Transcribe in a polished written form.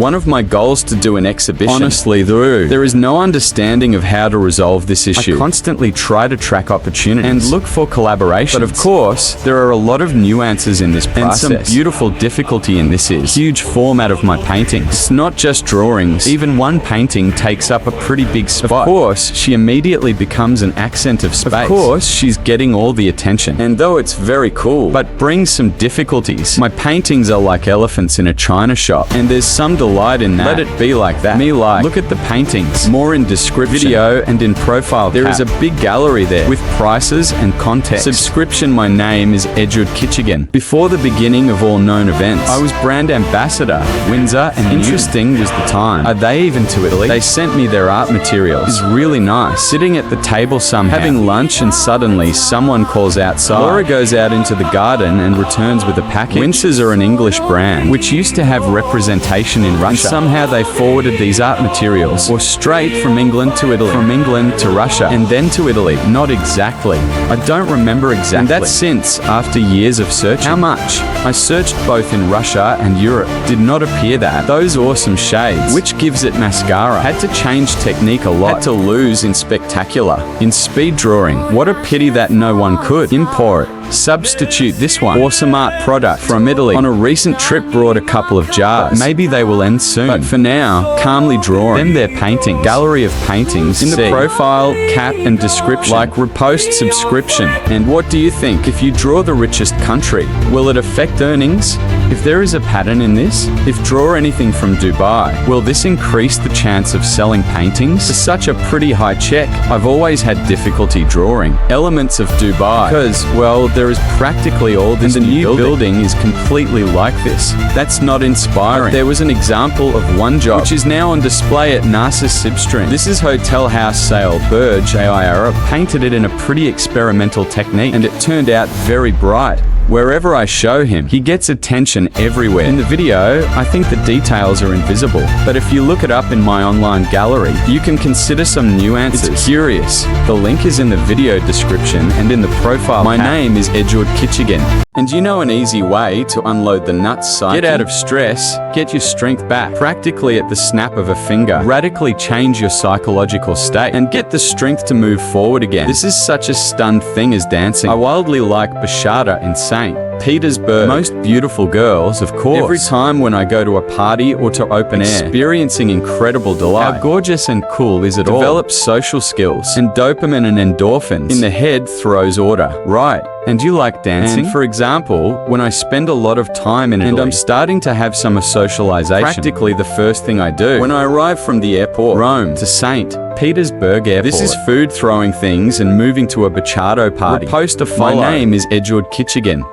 One of my goals to do an exhibition. Honestly, though, there is no understanding of how to resolve this issue. I constantly try to track opportunities and look for collaborations. But of course, there are a lot of nuances in this process. And some beautiful difficulty in this is huge format of my paintings. It's not just drawings. Even one painting takes up a pretty big spot. Of course, she immediately becomes an accent of space. Of course, she's getting all the attention. And though it's very cool, but brings some difficulties. My paintings are like elephants in a china shop, and there's some delight in that. Let it be like that. Me like, look at the paintings. More in description, video, and in profile. There is a big gallery there with prices and context. Subscription. My name is Eduard Kichigin. Before the beginning of all known events, I was brand ambassador, Windsor, and interesting was the time. Are they even to Italy? They sent me their art materials. It's really nice. Sitting at the table somehow, having lunch, and suddenly someone calls outside. Laura goes out into the garden and returns with a package. Windsors are an English brand, which used to have representation in Russia. And somehow they forwarded these art materials, or straight from England to Italy. From England to Russia, and then to Italy. Not exactly. I don't remember exactly. And that's since, after years of searching. How much? I searched both in Russia and Europe. Did not appear that. Those awesome shades. Which gives it mascara. Had to change technique a lot. Had to lose in spectacular. In speed drawing. What a pity that no one could import. Substitute this one. Awesome art product from Italy. On a recent trip brought a couple of jars. Maybe they will end soon. But for now, calmly drawing. Then their painting. Gallery of paintings. In the profile, cap, and description. Like repost subscription. And what do you think? If you draw the richest country, will it affect earnings? If there is a pattern in this, if draw anything from Dubai, will this increase the chance of selling paintings? For such a pretty high check, I've always had difficulty drawing elements of Dubai because, well, there is practically all this. And the new building is completely like this. That's not inspiring. But there was an example of one job, which is now on display at Narcissus Sibstrin. This is Hotel House Sale Burj Aira. Painted it in a pretty experimental technique, and it turned out very bright. Wherever I show him, he gets attention everywhere. In the video, I think the details are invisible, but if you look it up in my online gallery, you can consider some nuances. It's curious. The link is in the video description and in the profile. My name is Eduard Kichigin. And you know an easy way to unload the nuts psyche? Get out of stress, get your strength back, practically at the snap of a finger. Radically change your psychological state, and get the strength to move forward again. This is such a stunned thing as dancing. I wildly like Bashada in St. Petersburg. Most beautiful girls, of course. Every time when I go to a party or to open air, experiencing incredible delight. How gorgeous and cool is it all? Develops social skills, and dopamine and endorphins in the head throws order. Right. And you like dancing? And for example, when I spend a lot of time in Italy, and I'm starting to have summer socialization, practically the first thing I do when I arrive from the airport, Rome to St. Petersburg Airport. This is food throwing things and moving to a bachata party. Post a follow. My name is Eduard Kichigin.